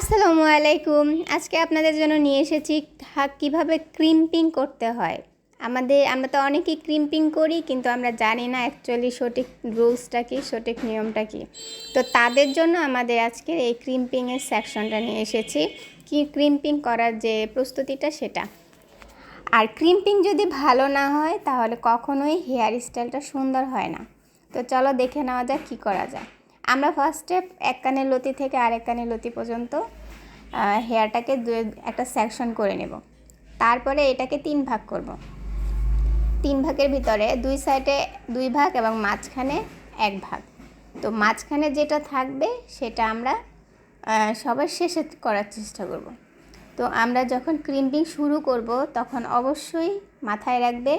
আসসালামু আলাইকুম। আজকে আপনাদের জন্য নিয়ে এসেছি কীভাবে ক্রিম্পিং করতে হয়। আমরা তো অনেকেই ক্রিম্পিং করি, কিন্তু আমরা জানি না অ্যাকচুয়ালি সঠিক রুলসটা কী, সঠিক নিয়মটা কী। তো তাদের জন্য আমাদের আজকের এই ক্রিম্পিংয়ের সেকশনটা নিয়ে এসেছি, কি ক্রিম্পিং করার যে প্রস্তুতিটা সেটা। আর ক্রিম্পিং যদি ভালো না হয় তাহলে কখনোই হেয়ার স্টাইলটা সুন্দর হয় না। তো চলো দেখে নেওয়া যাক কী করা যায়। আমরা ফার্স্টে এক কানের লতি থেকে আরেক কানের লতি পর্যন্ত হেয়ারটাকে একটা সেকশন করে নেব। তারপরে এটাকে 3 ভাগ করব। 3 ভাগের ভিতরে 2 সাইডে 2 ভাগ এবং মাঝখানে 1 ভাগ। তো মাঝখানে যেটা থাকবে সেটা আমরা সবার শেষে করার চেষ্টা করব। তো আমরা যখন ক্রিম্পিং শুরু করব তখন অবশ্যই মাথায় রাখবে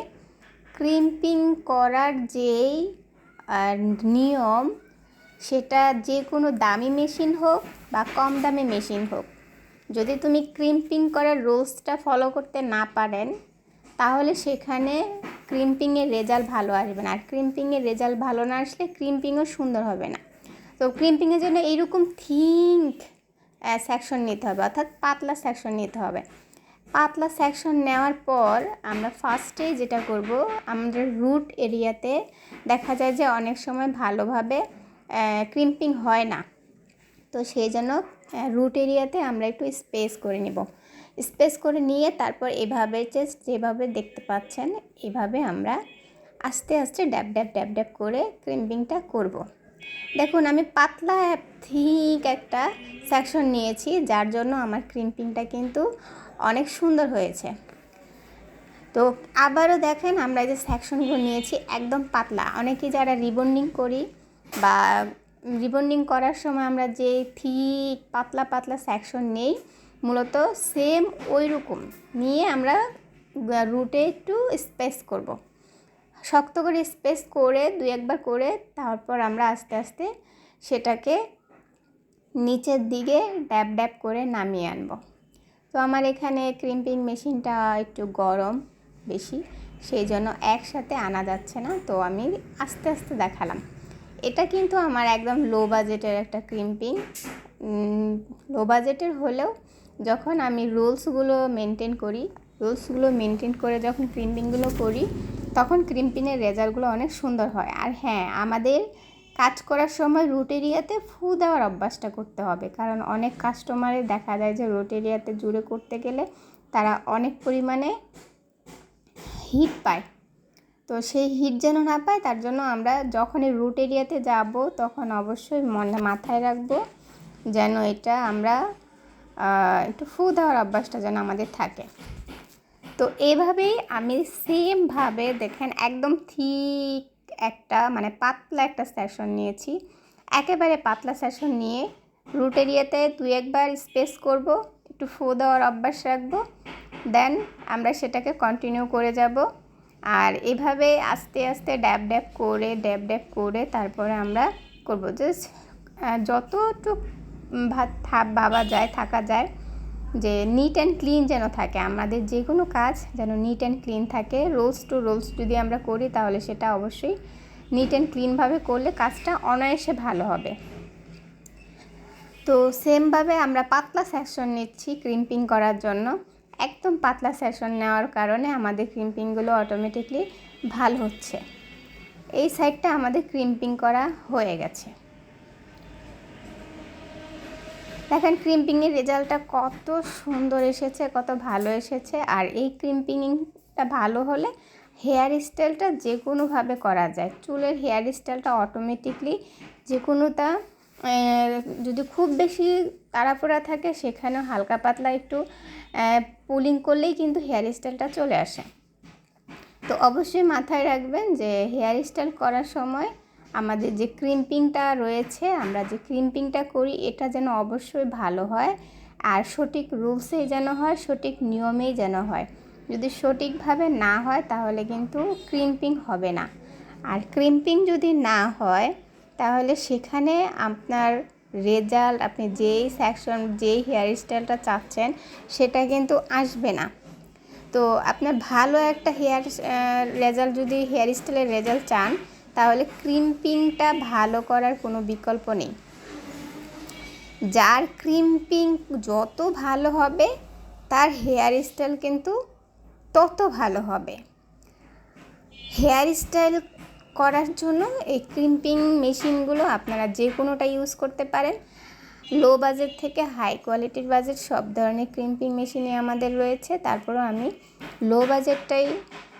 ক্রিম্পিং করার যেই নিয়ম, সেটা যে কোনো দামি মেশিন হোক বা কম দামি মেশিন হোক, যদি তুমি ক্রিম্পিং করার রুলসটা ফলো করতে না পারেন তাহলে সেখানে ক্রিম্পিংয়ের রেজাল্ট ভালো আসবে না। আর ক্রিম্পিংয়ের রেজাল্ট ভালো না আসলে ক্রিম্পিংও সুন্দর হবে না। তো ক্রিম্পিংয়ের জন্য এইরকম থিক সেকশন নিতে হবে, অর্থাৎ পাতলা সেকশন নিতে হবে। পাতলা সেকশন নেওয়ার পর আমরা ফার্স্টে যেটা করব, আমাদের রুট এরিয়াতে দেখা যায় যে অনেক সময় ভালোভাবে ক্রিম্পিং হয় না। তো সেই জন্য রুট এরিয়াতে আমরা একটু স্পেস করে নেব। স্পেস করে নিয়ে তারপর এভাবে যেভাবে দেখতে পাচ্ছেন এভাবে আমরা আস্তে আস্তে ড্যাব ড্যাব ড্যাব ড্যাব করে ক্রিম্পিংটা করব। দেখুন আমি পাতলা ঠিক একটা সেকশন নিয়েছি, যার জন্য আমার ক্রিম্পিংটা কিন্তু অনেক সুন্দর হয়েছে। তো আবারও দেখেন আমরা যে সেকশনগুলো নিয়েছি একদম পাতলা। অনেকে যারা রিবন্ডিং করি বা রিবন্ডিং করার সময় আমরা যে ঠিক পাতলা পাতলা সেকশন নেই, মূলত সেম ওই রকম নিয়ে আমরা রুটে একটু স্পেস করব। শক্ত করে স্পেস করে 2-1 বার করে তারপর আমরা আস্তে আস্তে সেটাকে নিচের দিকে ড্যাব ড্যাব করে নামিয়ে আনব। তো আমার এখানে ক্রিম্পিং মেশিনটা একটু গরম বেশি, সেই জন্য একসাথে আনা যাচ্ছে না, তো আমি আস্তে আস্তে দেখালাম। এটা কিন্তু আমার একদম লো বাজেটের একটা ক্রিম্পিং। লো বাজেটের হলেও যখন আমি রুলসগুলো মেনটেন করে যখন ক্রিম্পিংগুলো করি তখন ক্রিম্পিংয়ের রেজাল্টগুলো অনেক সুন্দর হয়। আর হ্যাঁ, আমাদের কাজ করার সময় রুট এরিয়াতে ফু দেওয়ার অভ্যাসটা করতে হবে, কারণ অনেক কাস্টমারে দেখা যায় যে রুট এরিয়াতে জুড়ে করতে গেলে তারা অনেক পরিমাণে হিট পায়। তো সেই হিট যেন না পায় তার জন্য আমরা যখনই রুট এরিয়াতে যাব তখন অবশ্যই মাথায় রাখবো যেন এটা আমরা একটু ফু দেওয়ার অভ্যাসটা যেন আমাদের থাকে। তো এইভাবেই আমি সেমভাবে দেখেন একদম ঠিক একটা পাতলা একটা সেকশন নিয়েছি। একেবারে পাতলা সেকশন নিয়ে রুট এরিয়াতে 2-1 বার স্পেস করব, একটু ফু দেওয়ার অভ্যাস রাখবো, দেন আমরা সেটাকে কন্টিনিউ করে যাব। আর এভাবে আস্তে আস্তে ড্যাব ড্যাব করে তারপরে আমরা করব জাস্ট যতটুক থাকা যায় যে নিট অ্যান্ড ক্লিন যেন থাকে। আমাদের যে কোনো কাজ যেন নিট অ্যান্ড ক্লিন থাকে। রোলস টু রোলস যদি আমরা করি তাহলে সেটা অবশ্যই নিট অ্যান্ড ক্লিনভাবে করলে কাজটা অনায়াসে ভালো হবে। তো সেমভাবে আমরা পাতলা সেকশন নিচ্ছি ক্রিম্পিং করার জন্য। একদম পাতলা সেকশন নেওয়ার কারণে আমাদের ক্রিম্পিংগুলো অটোমেটিকলি ভালো হচ্ছে। এই সাইডটা আমাদের ক্রিম্পিং করা হয়ে গেছে। দেখেন ক্রিম্পিংয়ের রেজাল্টটা কত সুন্দর এসেছে, কত ভালো এসেছে। আর এই ক্রিম্পিংটা ভালো হলে হেয়ার স্টাইলটা যে কোনোভাবে করা যায়। চুলের হেয়ার স্টাইলটা অটোমেটিকলি যে কোনোটা, যদি খুব বেশি তাড়াহুড়া থাকে সেখানেও হালকা পাতলা একটু পুলিং করলেই কিন্তু হেয়ার স্টাইলটা চলে আসে। তো অবশ্যই মাথায় রাখবেন যে হেয়ার স্টাইল করার সময় আমাদের যে ক্রিম্পিংটা রয়েছে, আমরা যে ক্রিম্পিংটা করি এটা যেন অবশ্যই ভালো হয়, আর সঠিক রুলসেই যেন হয়, সঠিক নিয়মেই যেন হয়। যদি সঠিকভাবে না হয় তাহলে কিন্তু ক্রিম্পিং হবে না। আর ক্রিম্পিং যদি না হয় তাহলে সেখানে আপনার রেজাল্ট, আপনি যেই সেকশন যেই হেয়ার স্টাইলটা চাচ্ছেন সেটা কিন্তু আসবে না। তো আপনার ভালো একটা হেয়ার রেজাল্ট, যদি হেয়ার স্টাইলের রেজাল্ট চান তাহলে ক্রিম্পিংটা ভালো করার কোনো বিকল্প নেই। যার ক্রিম্পিং যত ভালো হবে তার হেয়ার স্টাইল কিন্তু তত ভালো হবে। হেয়ার স্টাইল করার জন্য এই ক্রিম্পিং মেশিনগুলো আপনারা যে কোনোটা ইউজ করতে পারেন। লো বাজেট থেকে হাই কোয়ালিটির বাজেট সব ধরনের ক্রিম্পিং মেশিনই আমাদের রয়েছে। তারপরেও আমি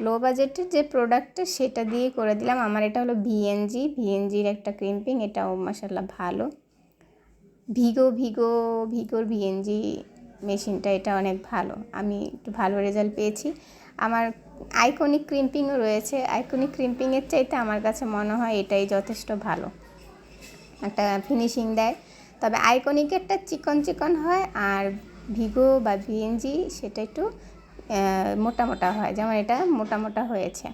লো বাজেটের যে প্রোডাক্টটা সেটা দিয়ে করে দিলাম। আমার এটা হলো ভিএনজির একটা ক্রিম্পিং, এটাও মাশাআল্লাহ ভালো। ভিগোর ভিএনজি মেশিনটা, এটা অনেক ভালো, আমি একটু ভালো রেজাল্ট পেয়েছি। আমার আইকনিক ক্রিম্পিংও রয়েছে। আইকনিক ক্রিম্পিংয়ের চাইতে আমার কাছে মনে হয় এটাই যথেষ্ট ভালো, একটা ফিনিশিং দেয়। তবে আইকনিকেরটা চিকন হয়, আর ভিগো বা ভিএনজি সেটা একটু মোটা হয়, যেমন এটা মোটা হয়েছে।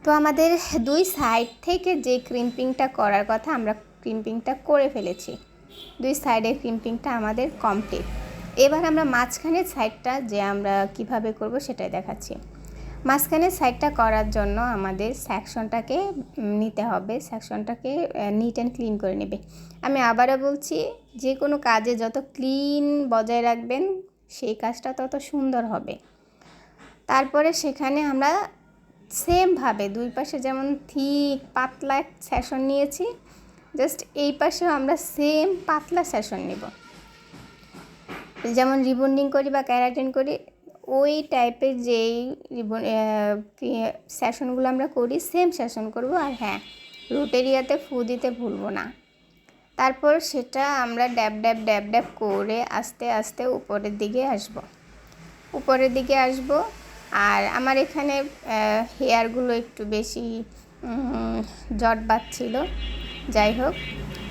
তো আমাদের দুই সাইড থেকে যে ক্রিম্পিংটা করার কথা আমরা ক্রিম্পিংটা করে ফেলেছি, দুই সাইডের ক্রিম্পিংটা আমাদের কমপ্লিট। এবার আমরা মাঝখানের সাইডটা যে আমরা কিভাবে করব সেটাই দেখাচ্ছি। মাঝখানের সাইডটা করার জন্য আমাদের সেকশনটাকে নিতে হবে, সেকশনটাকে নিট অ্যান্ড ক্লিন করে নেবে। আমি আবারও বলছি, যে কোনো কাজে যত ক্লিন বজায় রাখবেন সেই কাজটা তত সুন্দর হবে। তারপরে সেখানে আমরা সেমভাবে দুই পাশে যেমন ঠিক পাতলা সেকশন নিয়েছি, জাস্ট এই পাশেও আমরা সেম পাতলা সেকশন নেব। যেমন রিবন্ডিং করি বা ক্যারাটিন করি ওই টাইপের যেই সেশনগুলো আমরা করি সেম সেশন করব। আর হ্যাঁ, রুট এরিয়াতে ফু দিতে ভুলবো না। তারপর সেটা আমরা ড্যাব করে আস্তে আস্তে উপরের দিকে আসব। আর আমার এখানে হেয়ারগুলো একটু বেশি জট বাঁধছিল, যাই হোক।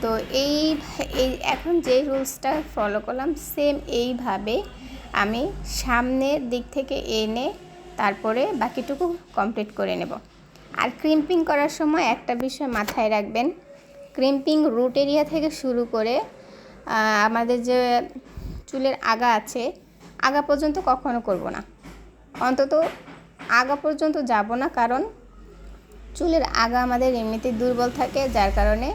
তো এই এখন যে রুলসটা ফলো করলাম সেম এইভাবে আমি সামনের দিক থেকে এনে তারপরে বাকিটুকু কমপ্লিট করে নেব। আর ক্রিম্পিং করার সময় একটা বিষয় মাথায় রাখবেন, ক্রিম্পিং রুট এরিয়া থেকে শুরু করে আমাদের যে চুলের আগা আছে, আগা পর্যন্ত কখনো করব না, অন্তত আগা পর্যন্ত যাব না, কারণ চুলের আগা আমাদের এমনিতেই দুর্বল থাকে, যার কারণে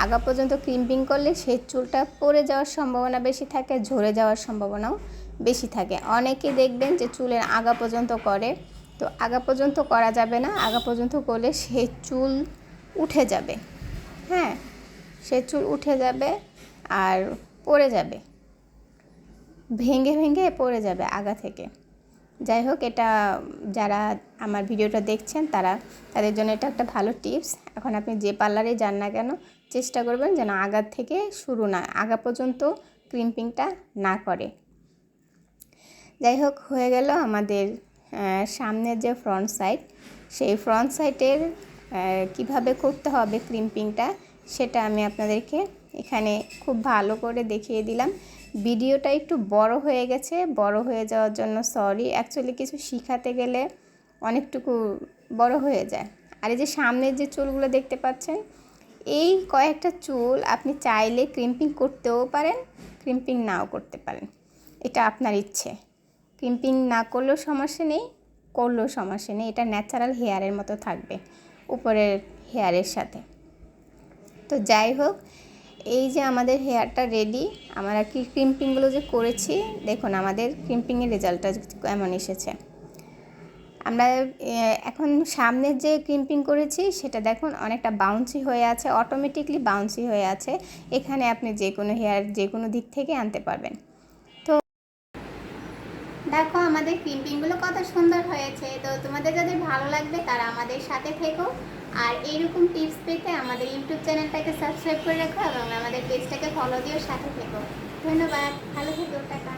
আগা পর্যন্ত ক্রিম্পিং করলে সেই চুলটা পড়ে যাওয়ার সম্ভাবনা বেশি থাকে, ঝরে যাওয়ার সম্ভাবনাও বেশি থাকে। অনেকে দেখবেন যে চুলের আগা পর্যন্ত করে, তো আগা পর্যন্ত করা যাবে না। আগা পর্যন্ত করলে সেই চুল উঠে যাবে, হ্যাঁ, সেই চুল উঠে যাবে আর পড়ে যাবে, ভেঙে পড়ে যাবে আগা থেকে। যাই হোক, এটা যারা আমার ভিডিওটা দেখছেন তাদের জন্য এটা একটা ভালো টিপস। এখন আপনি যে পার্লারে যান না কেন, চেষ্টা করবেন যেন আগা থেকে শুরু না, আগা পর্যন্ত ক্রিম্পিংটা না করে। যাই হোক, হয়ে গেল আমাদের সামনের যে ফ্রন্ট সাইড, সেই ফ্রন্ট সাইডের কিভাবে করতে হবে ক্রিম্পিংটা সেটা আমি আপনাদেরকে এখানে খুব ভালো করে দেখিয়ে দিলাম। ভিডিওটা একটু বড় হয়ে গেছে, বড় হয়ে যাওয়ার জন্য সরি। অ্যাকচুয়ালি কিছু শিখাতে গেলে অনেকটুকু বড় হয়ে যায়। আর এই যে সামনের যে চুলগুলো দেখতে পাচ্ছেন, এই কয়েকটা চুল আপনি চাইলে ক্রিম্পিং করতেও পারেন, ক্রিম্পিং নাও করতে পারেন, এটা আপনার ইচ্ছে। ক্রিম্পিং না করলেও সমস্যা নেই, করলেও সমস্যা নেই, এটা ন্যাচারাল হেয়ারের মতো থাকবে উপরের হেয়ারের সাথে। তো যাই হোক, এই যে আমাদের হেয়ারটা রেডি। আমরা কি ক্রিম্পিংগুলো যে করেছি, দেখুন আমাদের ক্রিম্পিংয়ের রেজাল্টটা কেমন এসেছে। আমরা এখন সামনের যে ক্রিম্পিং করেছি সেটা দেখুন অনেকটা বাউন্সি হয়ে আছে, অটোমেটিকলি বাউন্সি হয়ে আছে। এখানে আপনি যে কোনো হেয়ার যে কোনো দিক থেকে আনতে পারবেন। তো দেখো আমাদের ক্রিম্পিংগুলো কত সুন্দর হয়েছে। তো তোমাদের যাদের ভালো লাগবে তারা আমাদের সাথে থেকো, আর এইরকম টিপস পেতে আমাদের ইউটিউব চ্যানেলটাকে সাবস্ক্রাইব করে রাখো এবং আমাদের পেজটাকে ফলো দিও, সাথে থেকো। ধন্যবাদ, ভালো থেকো, টাটা।